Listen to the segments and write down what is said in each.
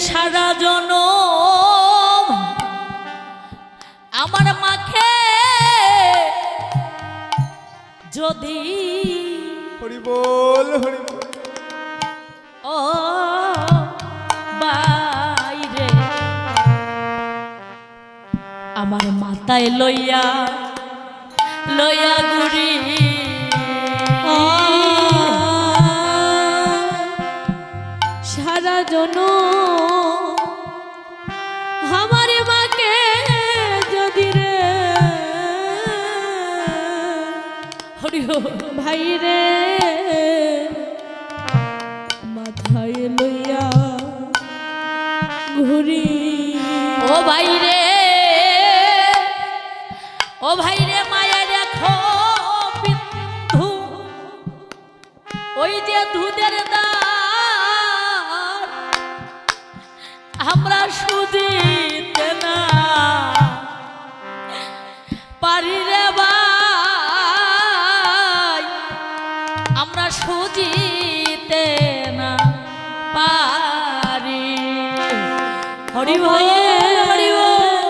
সারা জনম আমার মাকে যদি হরি বল হরি বল। ও বাইরে আমার মাথায় লইয়া লইয়া ঘুরি সারা জনম আমার মাকে যদি রে হরি ভাই রে মাথায় লইয়া ঘুরি ও ভাইরে ও ভাইরে মায়া দেখো বিন্ধু ওই যে দুধের দার আমরা সুদিতে না পারি রে ভাই আমরা সুজিতে না পারি হরি ভাই হরি বল।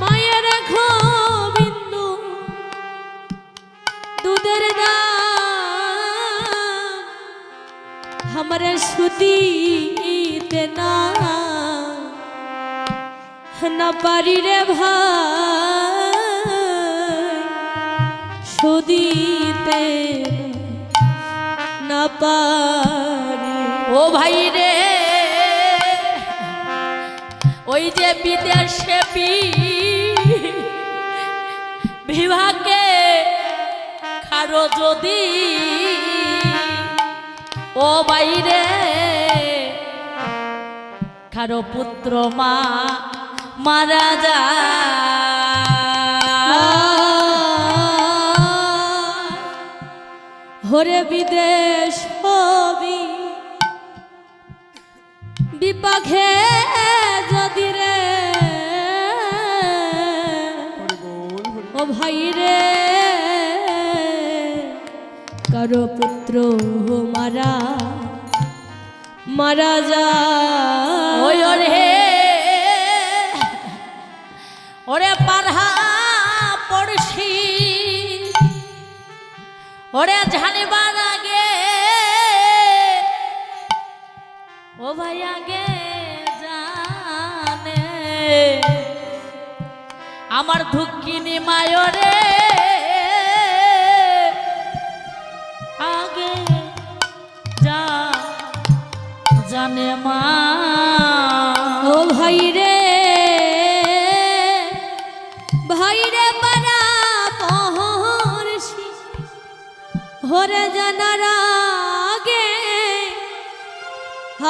মায়ের রাখো বিন্দু দুধের দাম हमरा সুদিতে না না পারি রে ভাই সুদিতে না পারি ও ভাই রে ওই যে বিদেশে বিভাগে খারো যদি ও বাইরে খারো পুত্র মা মারা যায় হরে বিদেশ হবি বিপাকে যদি রে হরি বল হরি ও ভাই রে কারো পুত্র মারা মারা যায় ওই ওরে ওরে পারহা পড়শি ওরে জানিবার আগে ও ভাই আগে জানে আমার ধুকিনি মায়রে আগে যা জানে মা ও ভাই রে পারা পহরছি হরে জানার আগে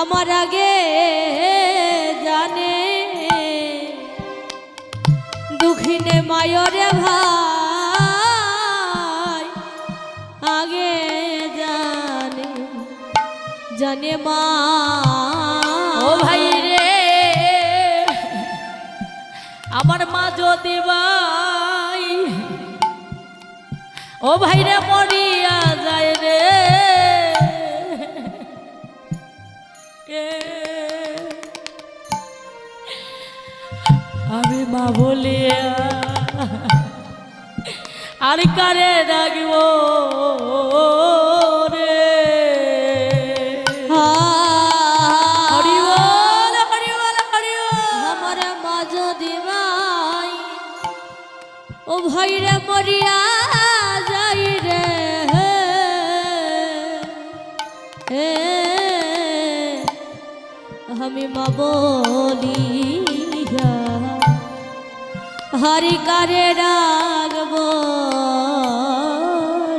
আমার আগে জানে দুঃখিনে মায়রে ভাই আগে জানে জানে মা ও ভাই রে আমার মা যদি ভাই ও ভাই রে মরিয়া যায় রে আমি মা বলিয়া আর কারে ডাকব রে হরি বল হরি বল হরি বল আমার মা যদি ভাই ও ভাই রে মরিয়া যাই রে হে আমি মা বলিয়া হরি কারে রাগব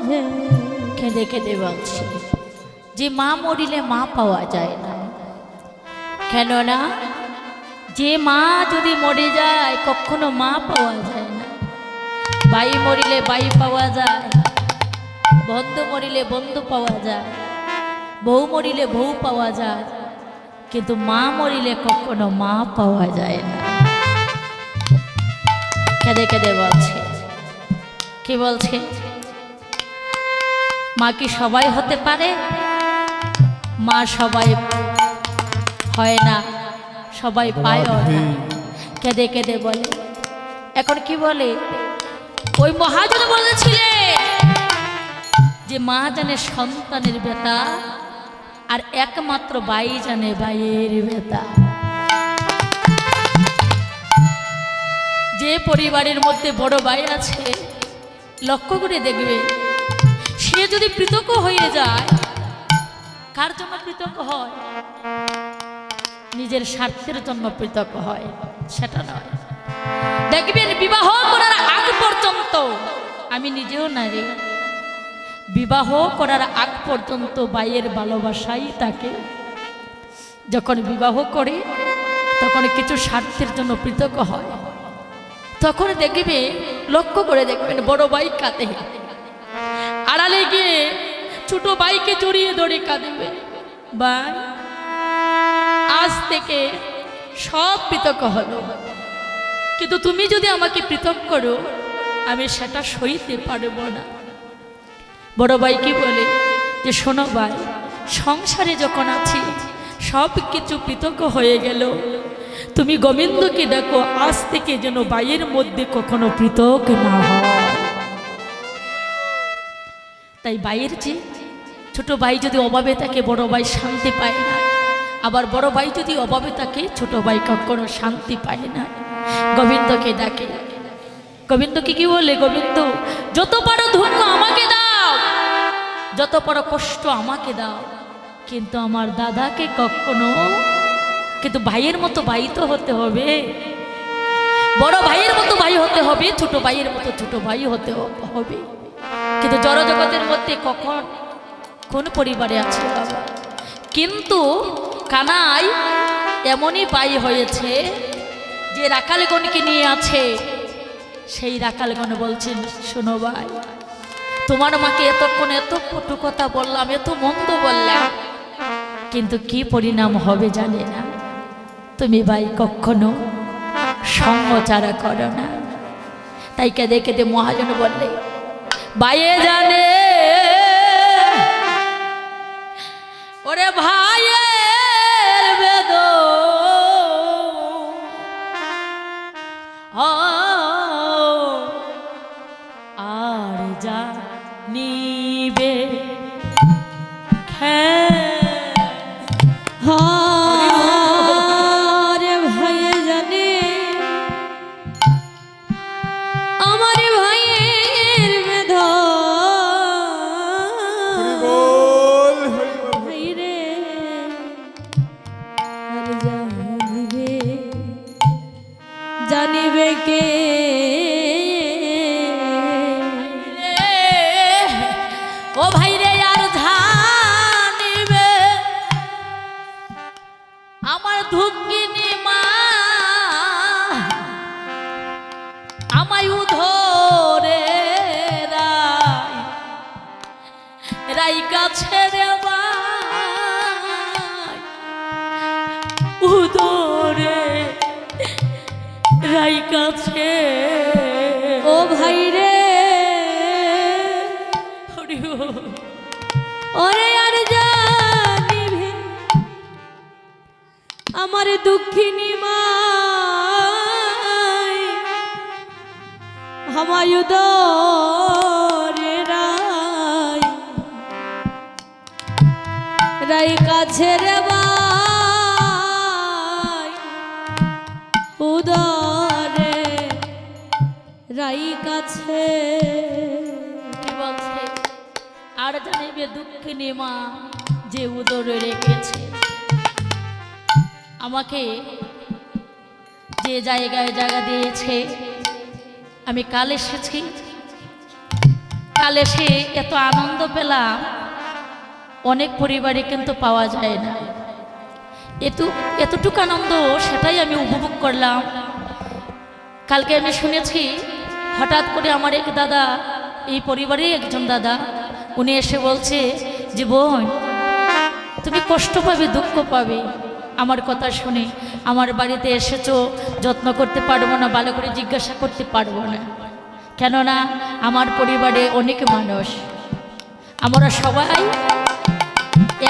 রে কেঁদে কেঁদে বলছি যে মা মরিলে মা পাওয়া যায় না কেননা যে মা যদি মরে যায় কখনো মা পাওয়া যায় না ভাই মরিলে ভাই পাওয়া যায় বন্ধু মরিলে বন্ধু পাওয়া যায় বউ মরিলে বউ পাওয়া যায় কিন্তু মা মরিলে কখনো মা পাওয়া যায় না কেঁদে কেঁদে বলছে কি বলছে মা কি সবাই হতে পারে? মা সবাই হয় না, সবাই পায়ও না, কেঁদে কেঁদে বলে। এখন কি বলে, ওই মহাজন বলেছিলেন যে মা জানে সন্তানের ব্যথা, আর একমাত্র ভাই জানে ভাইয়ের ব্যথা। যে পরিবারের মধ্যে বড় ভাই আছে, লক্ষ্য করে দেখবে, সে যদি পৃথক হয়ে যায়, কার জন্য পৃথক হয়? নিজের স্বার্থের জন্য পৃথক হয়, সেটা নয়। দেখবেন বিবাহ করার আগ পর্যন্ত, আমি নিজেও নারী, বিবাহ করার আগ পর্যন্ত ভাইয়ের ভালোবাসাই তাকে, যখন বিবাহ করে তখন কিছু স্বার্থের জন্য পৃথক হয়, তখন দেখবে, লক্ষ্য করে দেখবেন, বড় ভাই কাঁদে, আড়ালে গিয়ে ছোট ভাইকে জড়িয়ে ধরে কাঁদবে, ভাই আজ থেকে সব পৃথক হলো, কিন্তু তুমি যদি আমাকে পৃথক করো, আমি সেটা সইতে পারবো না। বড় ভাই কি বলে যে, শোনো ভাই, সংসারে যখন আছি সব কিছু পৃথক হয়ে গেল, তুমি গোবিন্দকে ডাকো, আজ থেকে যেন ভাইয়ের মধ্যে কখনো পৃথক না হয়। তাই ভাইয়ের যে ছোট ভাই যদি অভাবে থাকে, বড় ভাই শান্তি পায় না, আবার বড় ভাই যদি অভাবে থাকে, ছোট ভাই কখনো শান্তি পায় না। গোবিন্দকে ডাকে, গোবিন্দকে কি বলে, গোবিন্দ যত পারো দুঃখ আমাকে দাও, যত পারো কষ্ট আমাকে দাও, কিন্তু আমার দাদাকে কখনো, কিন্তু ভাইয়ের মতো ভাই তো হতে হবে, বড় ভাইয়ের মতো ভাই হতে হবে, ছোট ভাইয়ের মতো ছোট ভাই হতে হবে। কিন্তু জড়জগতের মধ্যে কখন কোন পরিবারে আছে বাবা? কিন্তু কানাই এমনই ভাই হয়েছে যে রাখালগণকে নিয়ে আছে, সেই রাখালগণ বলছেন, শোনো ভাই, তোমার মাকে এতক্ষণ এত কটু কথা বললাম, এত মন্দ বললাম, কিন্তু কি পরিণাম হবে জানে না। তুমি ভাই কখনো সঙ্গচারা করো না। তাই কেঁদে কেঁদে মহাজন বললে, ভাইয়ে জানে ওরে ভাইয়ের বেদ আর যা নিবে হারে ভাইয়ে জানে আমার ভাইয়ের বেদ, হরি বল, হরি বল। ভাই রে আর জানিবে, জানিবে কে? ও ভাই রে আর জানিবে আমার দুঃখিনী মা, আমায় উধরে রাই কাছে রে ভাই, উধরে রাই কাছে। ও ভাই রে ওরে আর জানিবে আমার দুঃখিনী মা, আমায় উদরে রাই কাছে রে ভাই, উদরে রাই কাছে। কি বলছে? আর জানিবে দুঃখিনী মা যে উদরে রেখেছে আমাকে, যে জায়গায় জায়গা দিয়েছে। আমি কাল এসেছি, কাল এসে এত আনন্দ পেলাম, অনেক পরিবারে কিন্তু পাওয়া যায় না। এতটুকু আনন্দ, সেটাই আমি উপভোগ করলাম। কালকে আমি শুনেছি, হঠাৎ করে আমার এক দাদা, এই পরিবারেই একজন দাদা, উনি এসে বলছে যে বোন, তুমি কষ্ট পাবে, দুঃখ পাবে আমার কথা শুনে, আমার বাড়িতে এসেছো, যত্ন করতে পারবো না, ভালো করে জিজ্ঞাসা করতে পারবো না, কেননা আমার পরিবারে অনেক মানুষ, আমরা সবাই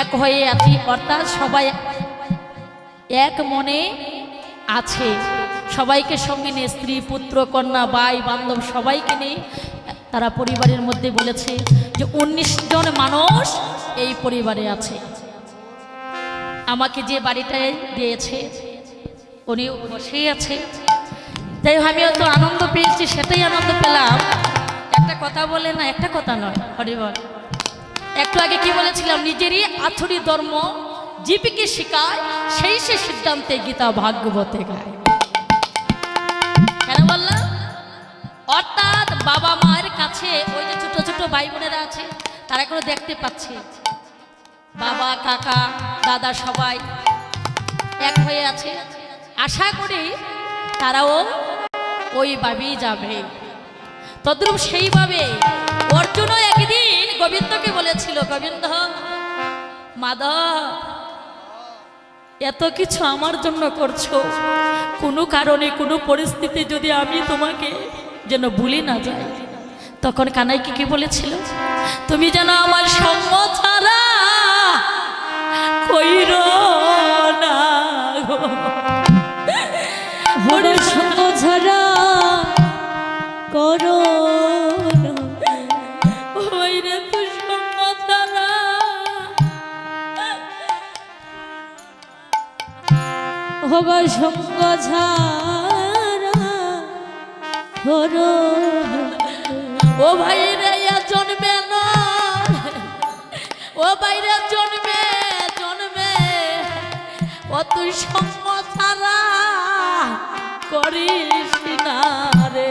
এক হয়ে আছি, অর্থাৎ সবাই এক মনে আছে, সবাইকে সঙ্গে নিয়ে স্ত্রী পুত্র কন্যা ভাই বান্ধব সবাইকে নিয়ে তারা পরিবারের মধ্যে বলেছে যে 19 জন মানুষ এই পরিবারে আছে। আমাকে যে বাড়িটায় দিয়েছে উনি বসেই আছে। যাই হোক, আমিও তো আনন্দ পেয়েছি, সেটাই আনন্দ পেলাম। একটা কথা বলে না, একটা কথা নয়, হরিবল। একটু আগে কি বলেছিলাম, নিজেরই আথুরি ধর্ম জীবিকে শিখায়, সেই সে সিদ্ধান্তে গীতা ভাগবতে গায়। কেন বললাম? অর্থাৎ বাবা মায়ের কাছে ওই যে ছোট ছোট ভাই বোনেরা আছে, তারা করে দেখতে পাচ্ছে বাবা কাকা দাদা সবাই এক হয়ে আছে। আশা করি তারাও ওইভাবেই যাবে। তদ্রূপ সেইভাবে অর্জুনও একদিন গোবিন্দকে বলেছিল, গোবিন্দ মাধব, এত কিছু আমার জন্য করছো, কোনো কারণে কোনো পরিস্থিতি যদি আমি তোমাকে যেন ভুলি না যাই। তখন কানাইকে কি বলেছিল, তুমি যেন আমার সঙ্গ ছাড়া কইর না গো। ওরে সঙ্গ ছাড়া করো না। ওই রে তুই সঙ্গ ছাড়া হোগো সঙ্গ ছাড়া করো না। ও ভাই রে জন্মে নয়, ও বাইরে জন্মে জন্মে ও তুই সঙ্গ ছাড়া করিস না রে।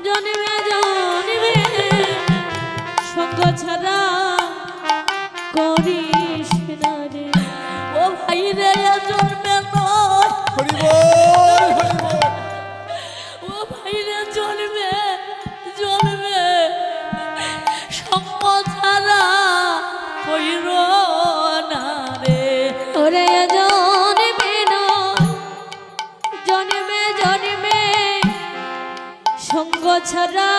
জন্মে জন্মে সঙ্গ ছাড়া করিস না রে। ও ভাই রে জন্মে নয়, হরি বল হরি বল। ও ভাই রে জন্মে জন্মে সঙ্গ ছাড়া কইর না রে। ওরে জন্মে নয়, জন্মে জন্মে সঙ্গ ছাড়া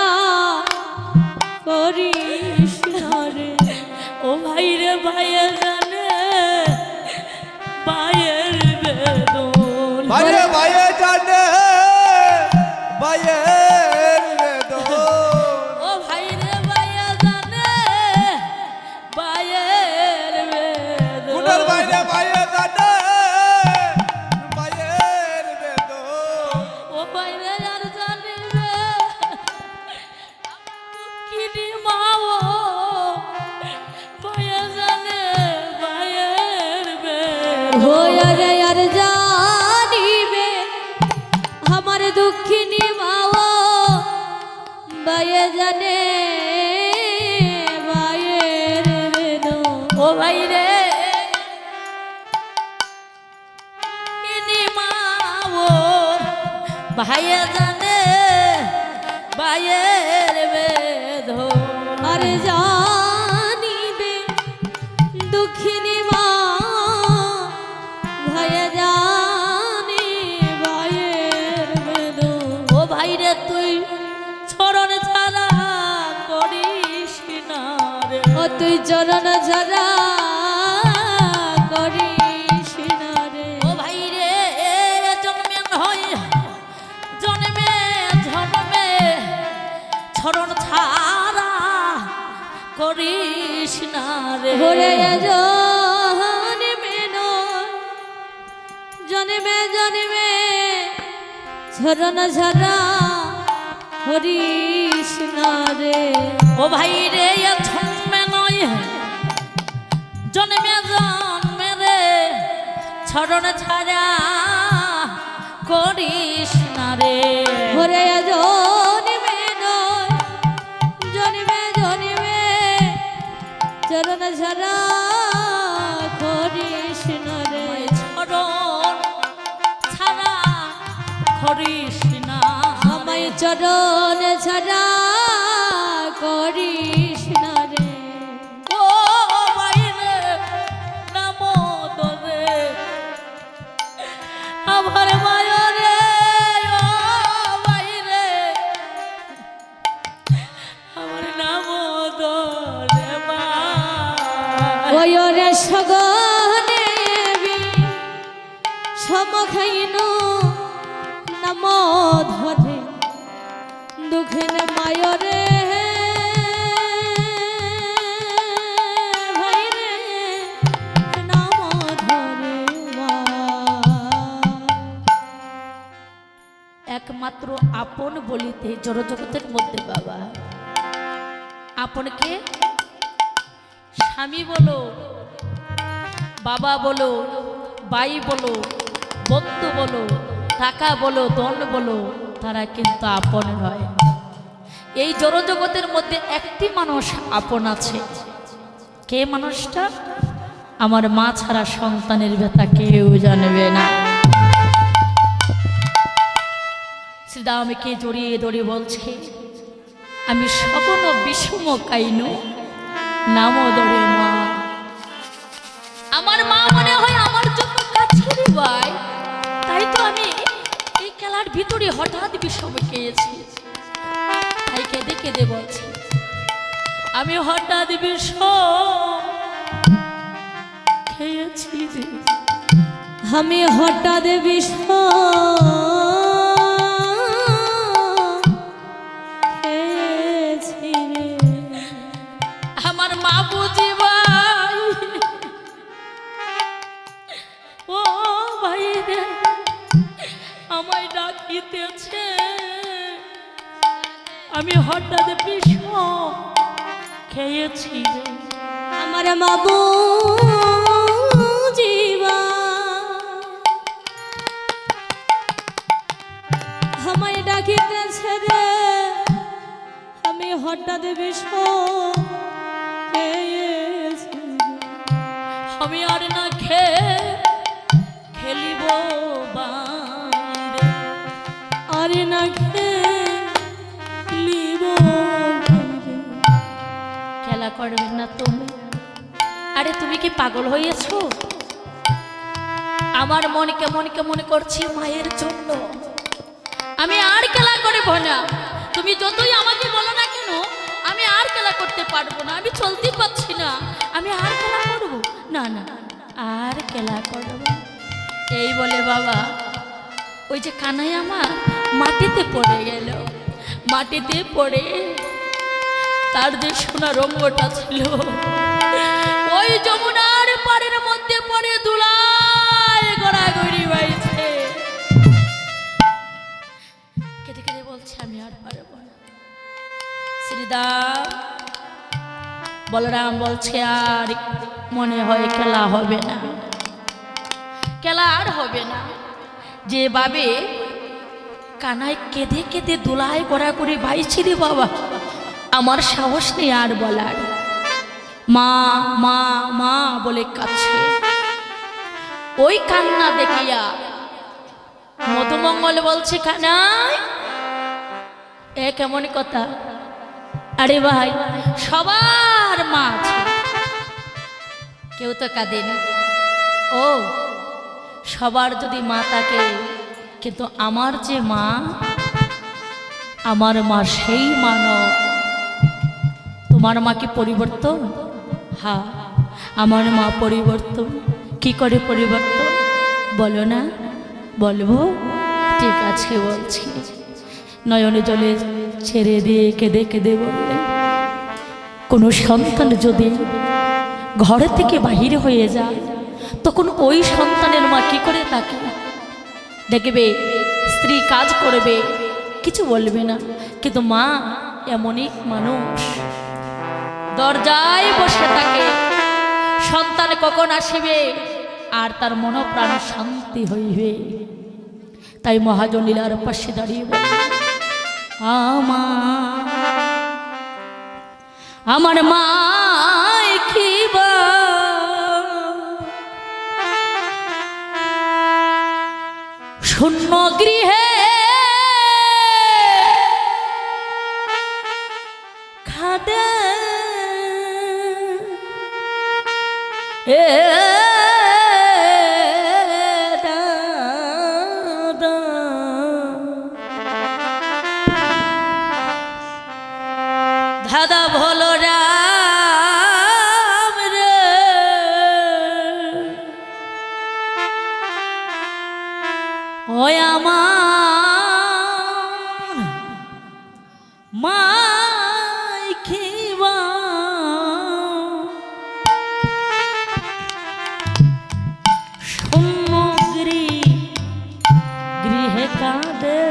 করিস না রে। ও ভাই রে ভাইয়ে জানে ভাইয়ের বেদন। বাইরে বাইরে জানে বাইরের বেদন। ও ভাই রে ভাইয়ে জানে ভাইয়ের বেদন। গুণের বাইরে বাইরে জানে বাইরের বেদন। ও ভাই রে আর জানিবে কিনি মাও ভাইয়ে জানে ভাইয়ের বেদন। রে আর জানিবে আমার দুঃখিনী মাও বায়ে জানে বায়ের বেদন। ও ভাই রে কিনি মাও ভাইয়ে জানে ভাইয়ের বেদন। আর জানিবে দুঃখিনী মা ভাইয়ে জানি বায়ের বেদন। ও ভাই রে তুই চরণ ছাড়া করিস না রে। ও তুই চরণ ছাড়া করিস না রে। ও ভাই রে জন্মে নয় জন্মে জন্মে চরণ ছাড়া করিস না রে। ওরে জন্মে নয়, জন্মে জন্মে চরণ ছাড়া করিস না রে। ও ভাই রে জন্মে নয় জন্মে জন্মে রে চরণ ছাড়া করিস না রে। ওরে জন্মে নয়, জন্মে জন্মে চরণ ছাড়া করিস না রে। চরণ ছাড়া করিস না। আমায় চরণ ছাড়া করিস না রে। ও ভাই রে নাম তোরে আমার মায়া রে। ও ভাই রে আমার নাম তোরে মা। ওরে আপন বলিতে জড়জগতের মধ্যে বাবা আপনকে স্বামী বলো, বাবা বলো, ভাই বলো, বন্ধু বলো, টাকা বলো, ধন বলো, তারা কিন্তু আপন নয়। এই জড়জগতের মধ্যে একটি মানুষ আপন আছে। কে মানুষটা? আমার মা ছাড়া সন্তানের ব্যথা কেউ জানবে না। শ্রীদামকে জড়িয়ে ধরে বলছে, আমি সগন বিষম কাইনু নাম ধরে মা। আমার মা মনে হয় আমার জন্য কাছের ভাই, তাই তো আমি এই খেলার ভিতরে হঠাৎ বিষম খেয়েছি। তাই কেঁদে কেঁদে বলছি, আমি হঠাৎ বিষম খেয়েছি রে। আমি হঠাৎ বিষ খেয়েছি রে। আমার মা বুঝি ভাই, ও ভাই রে, আমায় ডাকিতেছে। আমি হঠাৎ বিষম খেয়েছি রে। আমার বাবু জীবা আমায় ডাকিতেছে রে। আমি হঠাৎ বিষ খেয়েছি রে। আমি আর না খেলিব বাইরে, আর না খেলিব বাইরে। খেলা করবে না তুমি? আরে তুমি কি পাগল হয়েছো? আমার মন কেমন কেমন করছে মায়ের জন্য। আমি আর খেলা করব না। তুমি যতই আমাকে বলো না কেন, আমি আর খেলা করতে পারবো না। আমি চলতে পারছি না, আমি আর খেলা করব না। না আর খেলা করব। এই বলে বাবা ওই যে কানাই আমার মাটিতে পড়ে গেল। মাটিতে পড়ে তার যে সোনা রঙটা ছিল ওই যমুনার পাড়ের মধ্যে পড়ে দুলায় গড়াগড়ি বাইছে। কেঁদে কেঁদে বলছে, আমি আর পারব না। শ্রীদাম বলরাম বলছে, আর মনে হয় খেলা হবে না, খেলা আর হবে না। যেভাবে কানাই কেঁদে কেঁদে দুলায় গড়াগড়ি বাইছে রে বাবা, আমার সাহস নেই আর বলার। মা মা মা বলে কাছে। ওই কান্না দেখিয়া মধুমঙ্গল বলছে, কানাই এ কেমন কথা? আরে ভাই সবার মা আছে, কেউ তো কাঁদে না। ও সবার যদি মা থাকে, কিন্তু আমার যে মা, আমার মা সেই মানব। তোমার মা কি পরিবর্তন? হ্যাঁ আমার মা পরিবর্তন। কি করে পরিবর্তন বলো না? বলবো, ঠিক আছে বলছি। নয়নে জলে ছেড়ে দিয়ে কেঁদে কেঁদে বললে, কোনো সন্তান যদি ঘর থেকে বাহির হয়ে যায়, তখন ওই সন্তানের মা কি করে তাকে দেখবে? স্ত্রী কাজ করবে, কিছু বলবে না, কিন্তু মা এমনই মানুষ, দরজায় বসে থাকে সন্তান কখন আসিবে আর তার মনপ্রাণ শান্তি হইবে। তাই মহাজন লীলার পাশে দাঁড়িয়ে বলে, আমার মা খিবা শূন্য গৃহে খাদে এ দাদা, দাদা ভোলো রাম রে, ওই আমার মাই খিবা শূন্য গৃহে কাঁদে।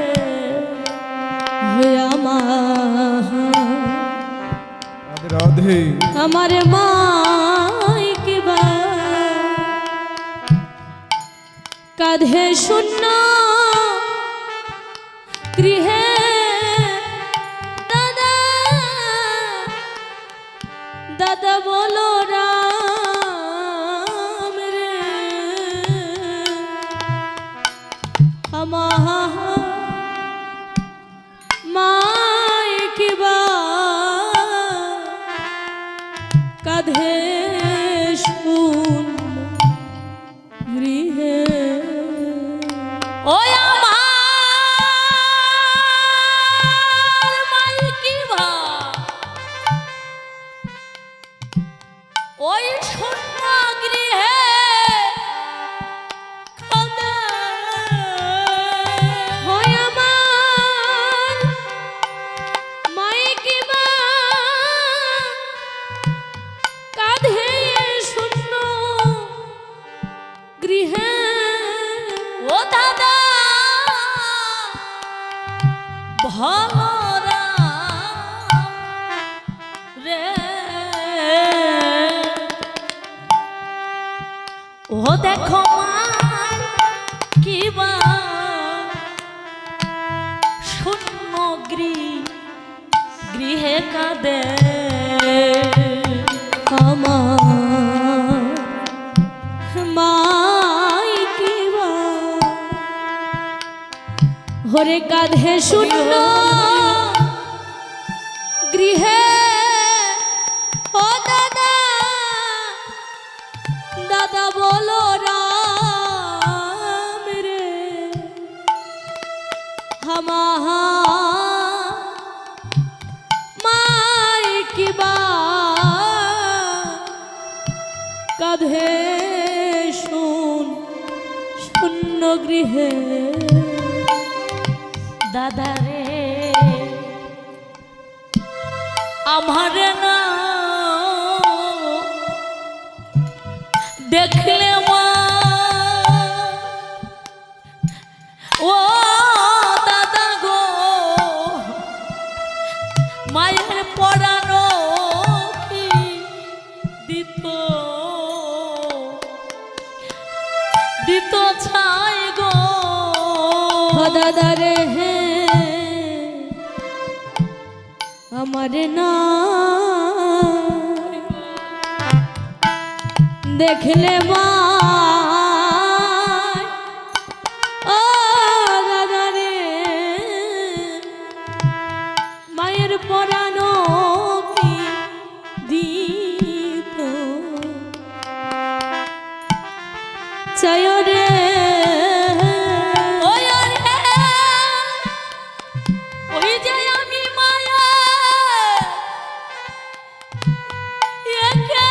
আমার মাই কিবা কাঁধে শূন্য গৃহে দাদা দাদা বলো রাম রে আমার মাই কিবা কাঁধে শূন্য গৃহে ওই আমার মাইকিবা ওই শূন্য গৃহে কাঁদে। ওই আমার মাই কিবা কাঁধে শূন্য গৃহে ও দাদা ভালো রে ও দেখো মাই কিবা শূন্য গৃহে কাঁদে। আমার মাই কিবা হরে কাঁধে শূন্য গৃহে ও দাদা দাদা বলো রাম রে আমার মাই কিবা কাঁধে শূন্য গৃহে দাদা রে আমার না দেখলে মা ও দাদা গো মায়ের পড়ানো কি দিত দিত ছাই গো দাদা রে হে আমার না দেখলে মা ও দাদা রে মায়ের পরানো কি দিত চায় রে ওই রে ওই যে আমি মায়া একলা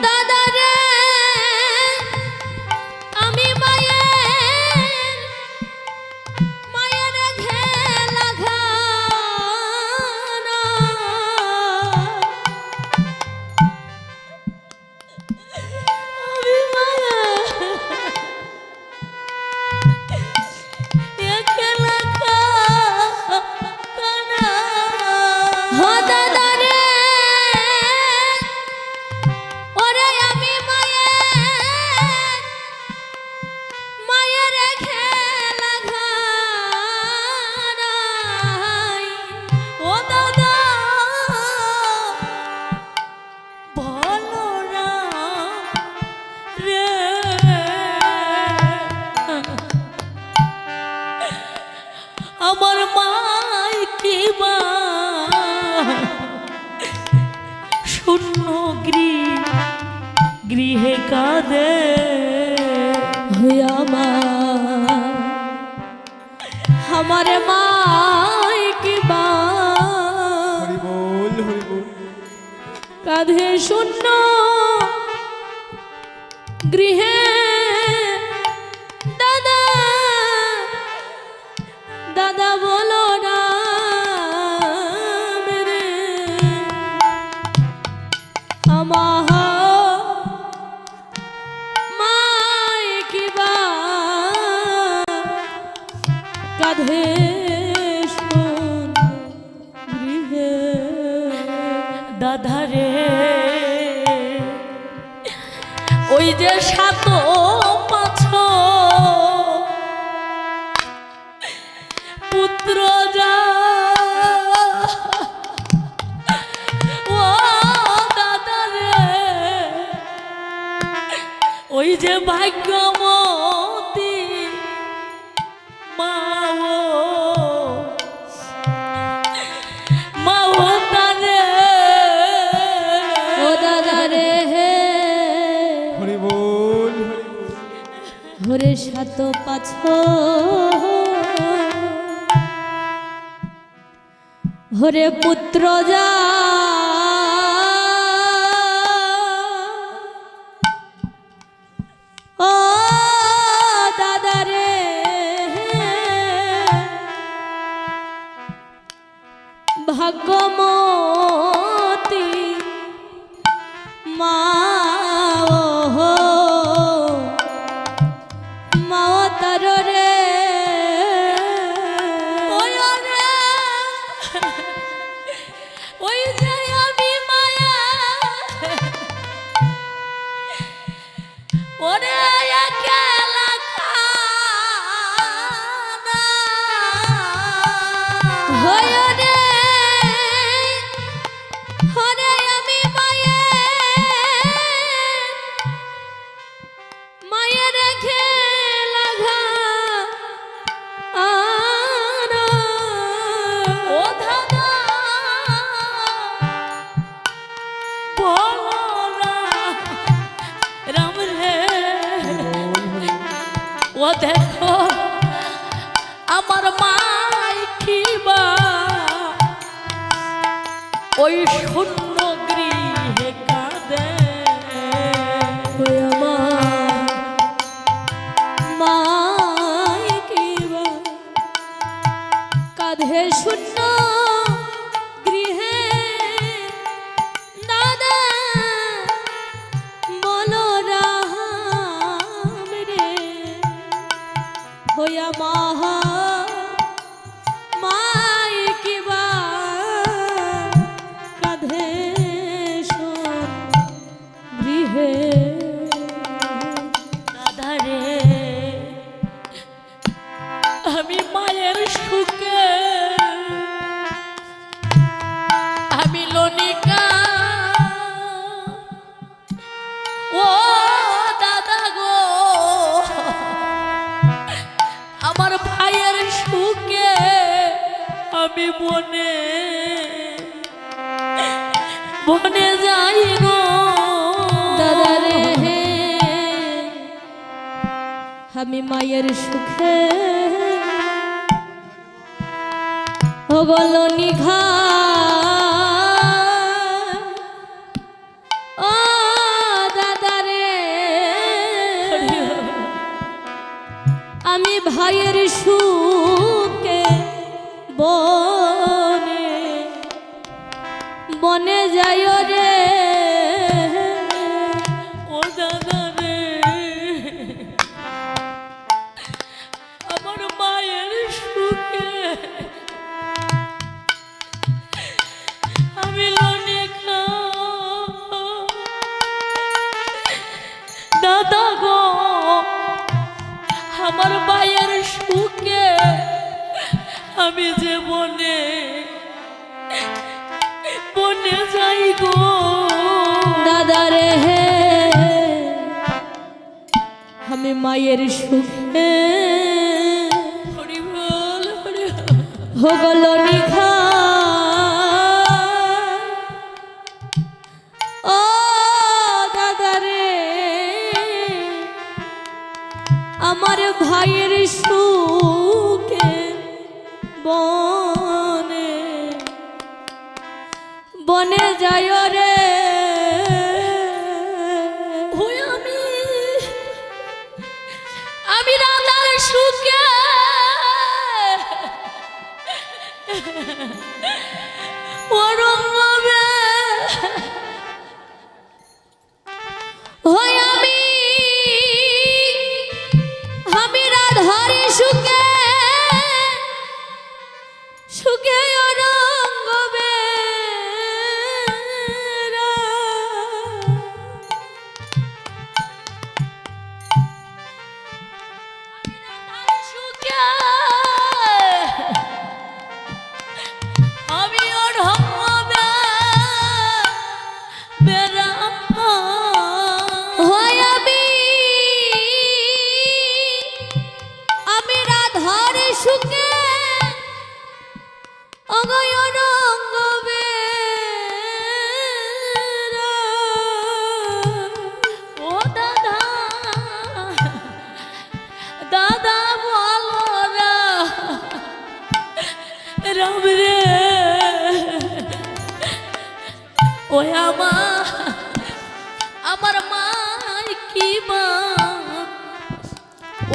দাদা রে আমি মায়ের ঘেলা ঘানা আমি মায়া একলা কানা হো দাদা রে ওরে আমি মায়ের ঘেলা ঘানাই ও দাদা ভালো না রে আমার মাই কিবা শূন্য গৃহে কাঁদে। হইয়া আমার মাই কিবা হরি বল হরি বল। কাঁধে শূন্য গৃহে দাদা দাদা বলো রাম রে আমার মাই কিবা কাঁধে শূন্য দাদারে ওই যে সাত পাছ পুত্র যা ও দাদারে ওই যে ভাগ্যমতী মা তারে ও দাদারে হরি বল হরে সাত পাছ হরে পুত্র যা ও দাদারে ভাগ্যমতী মা মা তার রে ওই রে ওই যে আমি মায়া ওরে একেলা খানা হয় রে হরে আমি মায়ের খেলা ঘা ও দাদা বলো না রাম রে ও দেখো আমার মাই কিবা ওই শূন্য গৃহে কাঁদে ওই আমার মায় কিবা কাঁধে শূন্য গৃহে দাদা বলো রাম রে হইয়া মায় কিবা কাঁধে গৃহে দাদারে আমি মায়ের সুখে আমি লনিকা ও দাদা গো আমার ভাইয়ের সুখে আমি বনে বনে যাই গো দাদা রে আমি মায়ের সুখে হগল নিঘা ও দাদা রে আমি ভাইয়ের সুখে বনে বনে যাই রে ও দাদা রে আমার মায়ের সুখে আমি লনিকা দাদা গো আমার মায়ের সুখে আমি যে বনে বনে যাই গো দাদা রে আমি মায়ের সুখে হরি বল হরি বল। হগল নিঘা ও দাদা রে আমার ভাইয়ের সুখে বনে বনে যায় রে ওই আমি রাধার সুখে ওরঙ্গবে হই আমি রাধার সুখে সুখে রঙ্গবে বেড়া হয় আমি রাধার সুখে অগয় রঙ্গ ও দাদা দাদা বলো রাম রে ওই আমার মা কি মা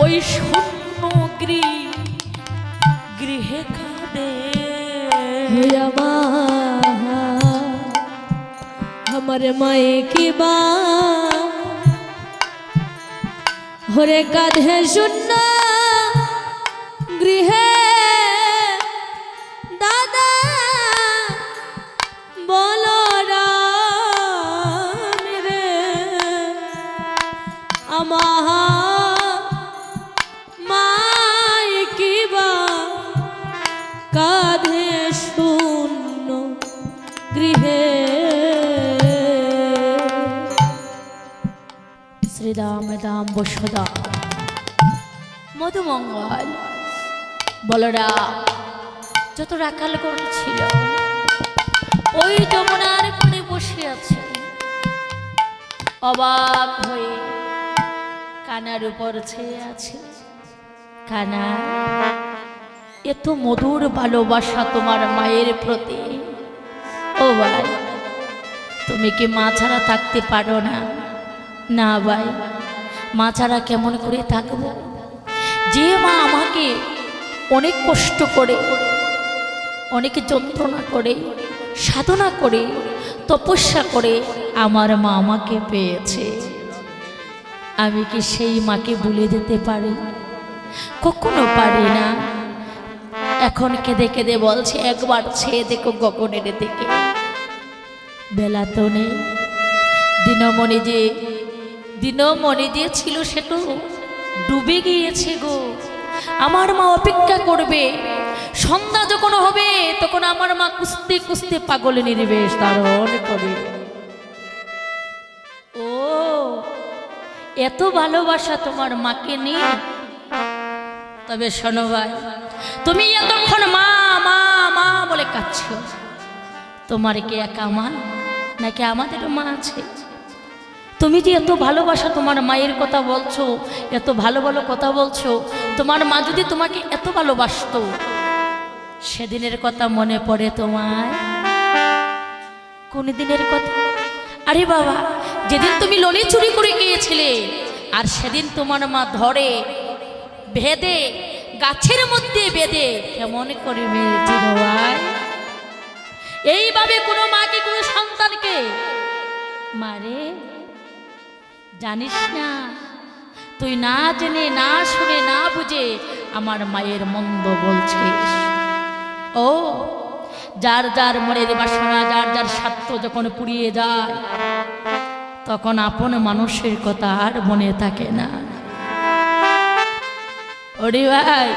ওই শূন্য গৃহে কাঁদে আমার মায়ে কি বা হরে কাঁধে শূন্য গৃহে দাদা বলো রাম রে আমার মায়ে কি বা কাঁধে শূন্য গৃহে শ্রীরাম দাম বসুদা মধুমঙ্গল বলরাম যত রাখাল করেছিল ওই যমুনার কোণে বসে আছে অবাক হয়ে কানার উপর ছেয়ে আছে। কানা, এত মধুর ভালোবাসা তোমার মায়ের প্রতি। ও ভাই, তুমি কি মা ছাড়া থাকতে পারো না? না ভাই, মা ছাড়া কেমন করে থাকবো? যে মা আমাকে অনেক কষ্ট করে, অনেক যন্ত্রণা করে, সাধনা করে, তপস্যা করে আমার মা আমাকে পেয়েছে, আমি কি সেই মাকে ভুলে যেতে পারি? কখনো পারি না। এখন কেঁদে কেঁদে বলছে, একবার ছেয়ে দেখো গগনের দিকে, বেলা তো নেই। দিনমণি যে ছিল সে তো ডুবে গিয়েছে গো। আমার মা অপেক্ষা করবে, সন্ধ্যা যখন হবে তখন আমার মা কুস্তে কুস্তে পাগলে নির্বেশ ধারণ করে। ও, এত ভালোবাসা তোমার মাকে নিয়ে? তবে শোনো ভাই, তুমি এতক্ষণ মা মা মা বলে কাঁদছ, তোমার কি একা মা নাকি আমাদের মা আছে? তুমি যে এত ভালোবাসা তোমার মায়ের কথা বলছো, এত ভালো ভালো কথা বলছো, তোমার মা যদি তোমাকে এত ভালোবাসতো, সেদিনের কথা মনে পড়ে তোমার? কোন দিনের কথা? আরে বাবা, যেদিন তুমি ললি চুরি করে গিয়েছিলে, আর সেদিন তোমার মা ধরে বেঁধে গাছের মধ্যে বেঁধে কেমন করে মেরেছিল ভাই। এইভাবে কোনো মা কি কোনো সন্তানকে মারে? জানিস না, তুই না জেনে, না শুনে, না বুঝে আমার মায়ের মন্দ বলছিস। ও, যার যার মনের বাসনা, যার যার স্বার্থ যখন পুড়িয়ে যায়, তখন আপন মানুষের কথা আর মনে থাকে না। ওরে ভাই,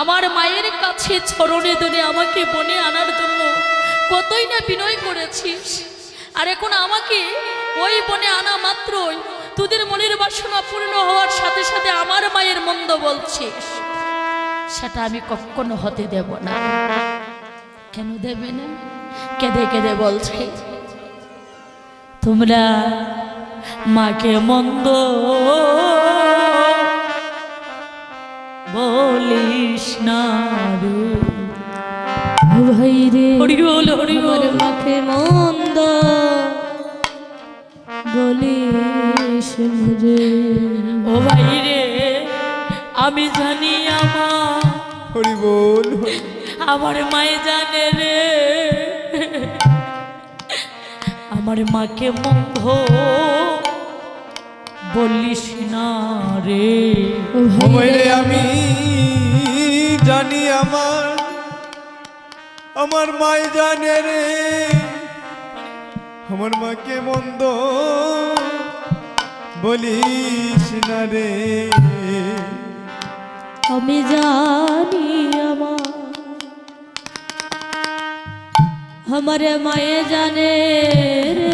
আমার মায়ের কাছে চরণে ধরে আমাকে বনে আনার জন্য কতই না বিনয় করেছিস, আর এখন আমাকে ওই বনে আনা মাত্রই তোদের মনের বাসনা পূর্ণ হওয়ার সাথে সাথে আমার মায়ের মন্দ বলছিস। সেটা আমি কখনো হতে দেব না। কেন দেবে না? কেঁদে কেঁদে বলছে, তোমরা মাকে মন্দ বলিস না রে ভাই রে, হরিবল হরিবল। আমার মাকে মন্দ বলিস রে। ও ভাই রে, আমি জানি হরি বল। আমার মায়ে জানে রে, আমার মাকে মন্দ বলিস না রে। রে আমি জানি আমার মাই জানে রে, আমার মাকে মন্দ বলিস না রে। আমি জানি আমার মায়ে জানে রে,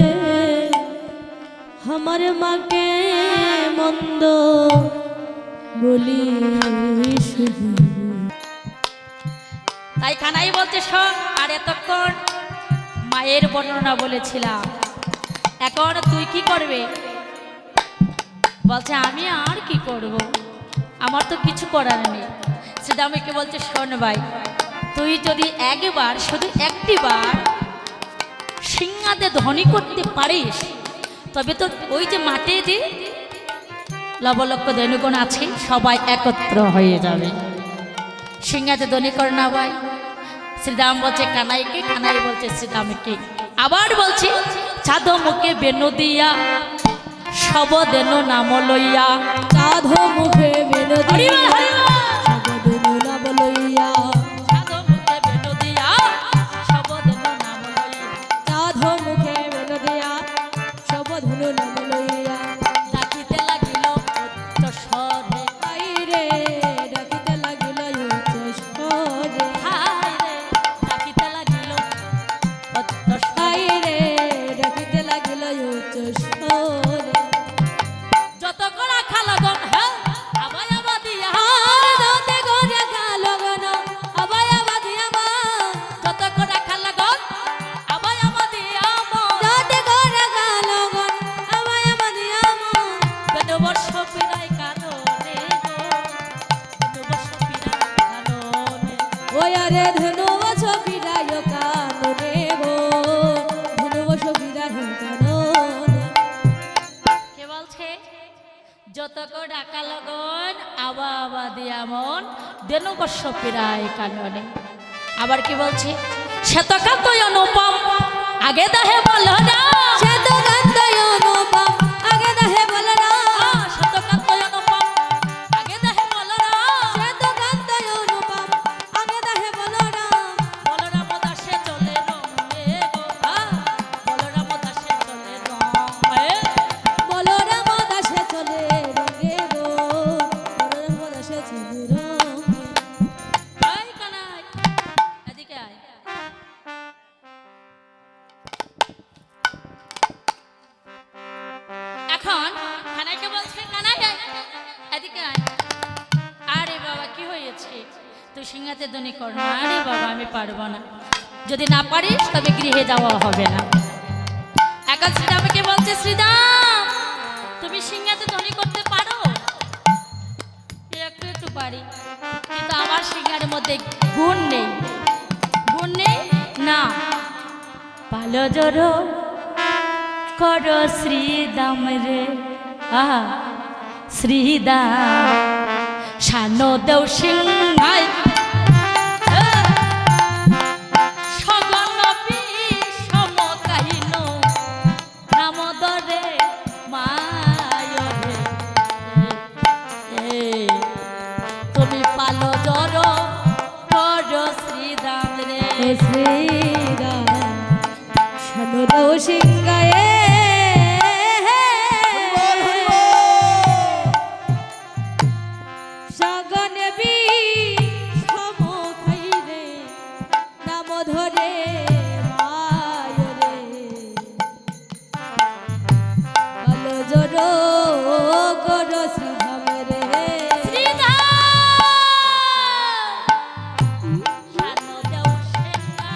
আমার মাকে মন্দ বলিস না রে। তাই কানাই বলছে শোন, আর এতক্ষণ মায়ের বর্ণনা বলেছিলাম, এখন তুই কি করবে? বলছে আমি আর কি করব, আমার তো কিছু করার নেই। সেটা আমাকে বলছে শোন ভাই, তুই যদি একবার শুধু একটি বার সিংহাতে ধ্বনি করতে পারিস, তবে তো ওই যে মাঠে যে লবলক্ষ ধনুগণ আছে সবাই একত্র হয়ে যাবে। সিংহাতে ধ্বনি কর না ভাই। শ্রীরাম বলছে কানাইকে, কানাই বলছে শ্রীরামকে। আবার বলছে চাঁদ মুখে বেনু দিয়া সব দেন নাম লইয়া। চাঁদ মুখে বেনু হরি বল, দিয়া হরি বল। সবদিন নাম লইয়া। চাঁদ মুখে বেনু দিয়া সব দেন নাম লইয়া। চাঁদ মুখে বেনু দিয়া সবদিন নাম লইয়া। ডাকিতে লাগিল উচ্চ স্বরে, আইরে ডাকিতে লাগিল উচ্চ স্বরে। হায় রে ডাকিতে লাগিল উচ্চ স্বরে। আইরে ডাকিতে লাগিল উচ্চ স্বরে। যত করা খালাগন হ্যাঁ আবাই আবাদিয়া, আর দাতে গরে গালগন আবাই আবাদি আমার। যত করা খালাগন আবাই আবাদিয়া দাতে গরে গালগন আবাই আবাদি আমার। কেন বর্ষ পিরাই কাননে গো, কেন বর্ষ পিরাই কাননে। ওই আরে ধনু বছো বিরায় কাননে গো, ধনু বছো বিরায় কাননে। কে বলছে যত ডাকা লগন আবা আবা দিয়া মন দেনু বর্ষ পিরাই কাননে। আবার কি বলছে শ্বেতকান্ত অনুপম আগে দাহে বলো না। সে তো গন্ধয় অনুপম আগে দাহে বল না। শ্বেতকান্ত অনুপম আগে দাহে বলো না। সে তো গন্ধয় অনুপম আগে দাহে বল না। বলরাম দাসে চলে রঙে গো, বলরাম দাসে চলে রঙে। বলরাম দাসে চলে রঙে গো, বলরাম দাসে চলে রঙে। আয় কানাই এদিকে আয়। এখন কানাইকে বলছে কানাই আয়, এদিকে আয়। আরে বাবা কি হয়েছে, তুই সিংহাতে ধ্বনি কর না। আরে বাবা আমি পারবো না, যদি না পারিস তবে গৃহে যাওয়া হবে না। এখন শ্রীরামকে বলছে শ্রীরাম তুমি সিংহাতে ধ্বনি করতে পারো? একটু একটু পারি, কিন্তু আমার সিংহার মধ্যে গুণ নেই। গুণ নেই না। ভালো জোর কর শ্রীদাম রে, আহা শ্রীদাম শানো দেও সিংহাই সগন বিষম কাহিন নাম দরে মায়রে। তুমি পালো জর কর শ্রীদাম রে। হে শ্রীরাম শোনো সিংহায়ে সগনে বিষম খাইরে নাম ধরে মায়রে। ভালো জোর কর শ্রীধাম রে। শ্রীদাম শানো দেও সিংহাই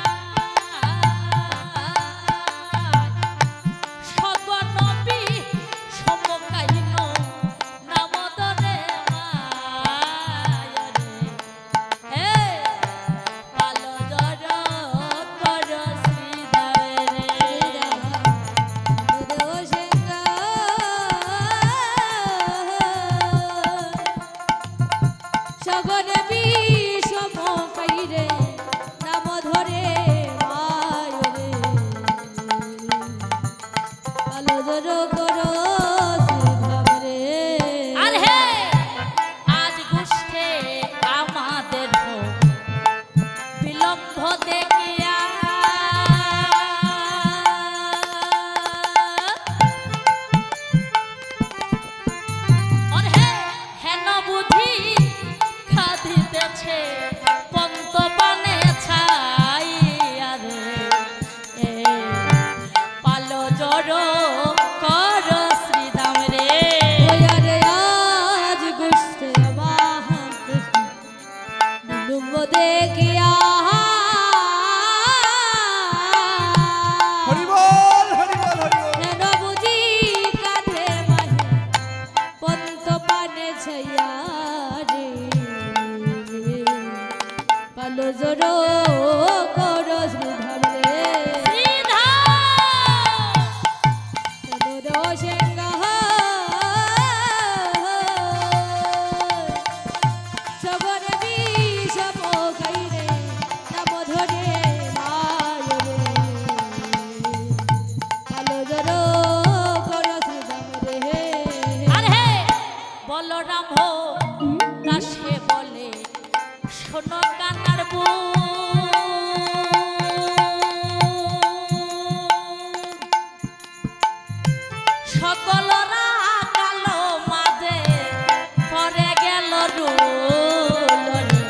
সগন বিষম কাহিন নাম দরে মায়রে। পালো জর কর শ্রীদাম রে। সগনে বিষম কাইরে নাম ধরে মায়রে। ভালো জোর করো শ্রীধাম রে। আর হে আজ গোষ্ঠে আমাদের হোক বিলম্ব দেখিয়া, আর হে হেন বুদ্ধি খাদিতেছে পন্ত পানে ছাইয়া রে। পালো জড় কর শ্রী সকলরা কালো মাঝে পরে গেল রুলরে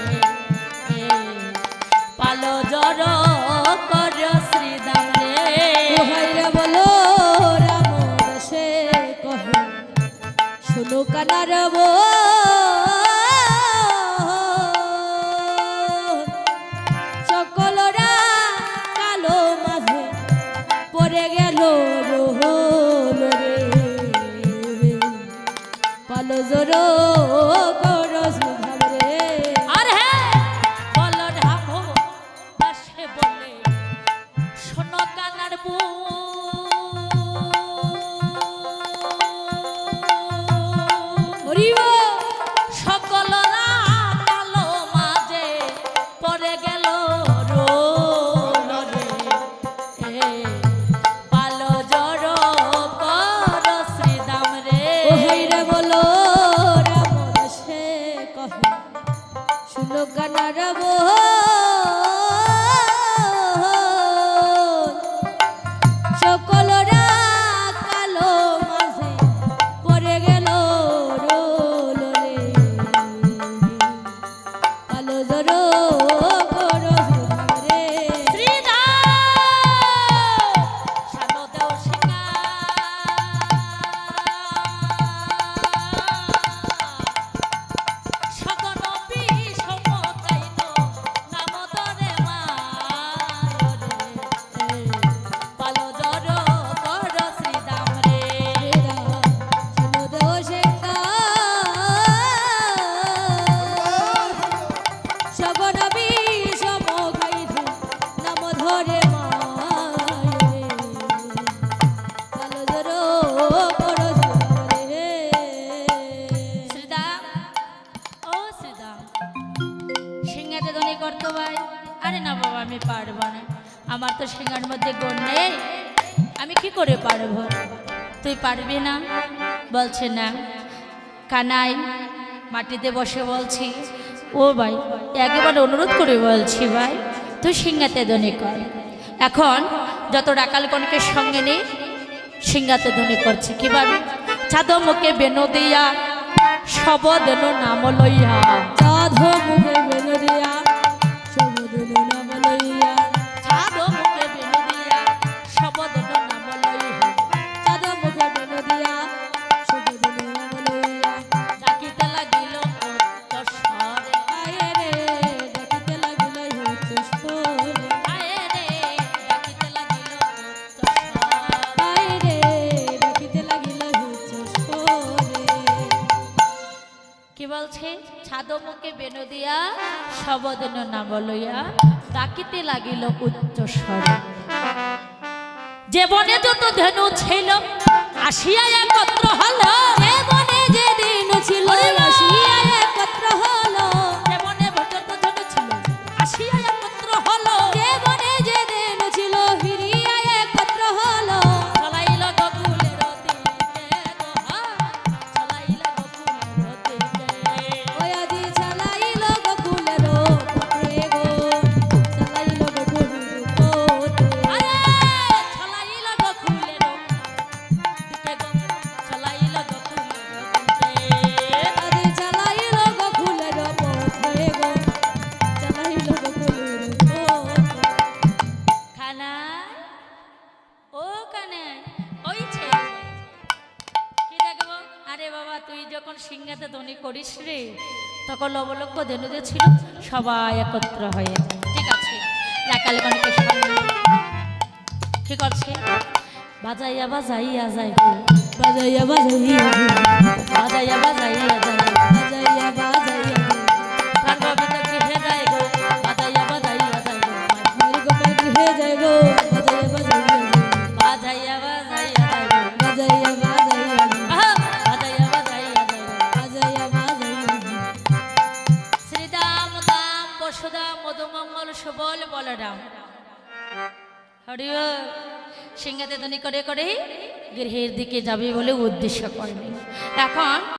পালো জড় কর শ্রীদাম রে ভাইরা বলো রাম রসে কহে শুনো কানার সকলরা কালো মাঝে পড়ে গেল রোহল রে পালো জোরো করো সুধাম রে আর হ্যাঁ বলো ঢাকো দাসে বলে শোনো কানার হরিব সকলরা কালো মাঝে পড়ে গেল রোলরে পালো জড় কর শ্রীদাম রে ও ভাইরা বলো রাম রসে কহে শুনো কানার সকলরা কালো মাঝে পড়ে গেল রোল রে কালো জড়ো করো সুধাম রে শ্রীদাম শানো দেও সিংহা সগন বিষম কাইন নাম ধরে মারে পালো জড় কর শ্রীদাম রে শুনো দেও শেখা সগন বিষম গাইধু নাম ধরে মায়ে কালো জড়ো করো সুধাম রে শ্রীদাম ও শ্রীদাম সিংহাতে ধ্বনি করতো ভাই আরে না বাবা আমি পারবো না আমার তো সিংহার মধ্যে গুণ নেই আমি কি করে পারবো তুই পারবি না বলছে না কানাই মাটিতে বসে বলছি ও ভাই একেবারে অনুরোধ করে বলছি ভাই তুই সিংহাতে ধ্বনি কর এখন যত ডাকালগণকে সঙ্গে নিয়ে সিংহাতে ধ্বনি করছে কিভাবে চাঁদ মুখে বেনো দিয়া সবদেন নাম লইয়া চাঁদ মুখে বেলরিয়া সবুদিন নাম লইয়া চাঁদ মুখে বেনো দিয়া সবদেন নাম লইয়া চাঁদ মুখে বেলরিয়া সবুদিন নাম লইয়া ডাকিতে লাগিল উচ্চ স্বরে আয়ে রে ডাকিতে লাগিল উচ্চ স্বরে আয়ে রে ডাকিতে লাগিল উচ্চ স্বরে আয়ে রে ডাকিতে লাগিল উচ্চ স্বরে কি বলছে ছাদ মুখে বেনো দিয়া সবদিন নাম লইয়া ডাকিতে লাগিল উচ্চ স্বরে যে বনে যত ধেনু ছিল আসিয়া একত্র হল যে বনে যে দিন ছিল আসিয়া একত্র হলো যে বনে যত ধেনু ছিল আসিয়া একত্র হল যে বনে যে দিন ছিল ফিরিয়া একত্র হলো চলাইল গকুলের দিকে চলাইল গকুলের দিকে ওয়াদি চালাইল গকুলের পথে গো চালাইল গকুলের পথে আরে চলাইল গকুলের দিকে চলাইল গকুলের দিকে আদি চালাইল গকুলের পথে গো চালাইল গকুলের পথে খানা ও কানে ওইছে কি দেখবো আরে বাবা তুই যখন সিংহাতে ধ্বনি করিস রে তখন লবলক্ষ ধেনুদে ছিল সবাই একত্র হয়ে ঠিক আছে রাকালগণকে সামনে কি করছে বাজাইয়া বাজাইয়া যায় গো, বাজাইয়া বাজাইয়া বাজাইয়া বাজাইয়া যায় বাজাইয়া বাজাইয়া প্রাণববিত গৃহে যায় গো বাজাইয়া বাজাইয়া যায় গো মায়ের গোপাল গৃহে যায় গো বাজাইয়া বাজাইয়া বাজাইয়া বাজাইয়া যায় গো বাজাইয়া বাজাইয়া আহা, বাজাইয়া বাজাইয়া যায় গো বাজাইয়া বাজাইয়া শ্রীদাম দাম বসুদাম মধুমঙ্গল সুবল বলরাম হরিও সিংহাতে ধ্বনি করে করে গৃহের দিকে যাবে বলে উদ্দেশ্য করবে এখন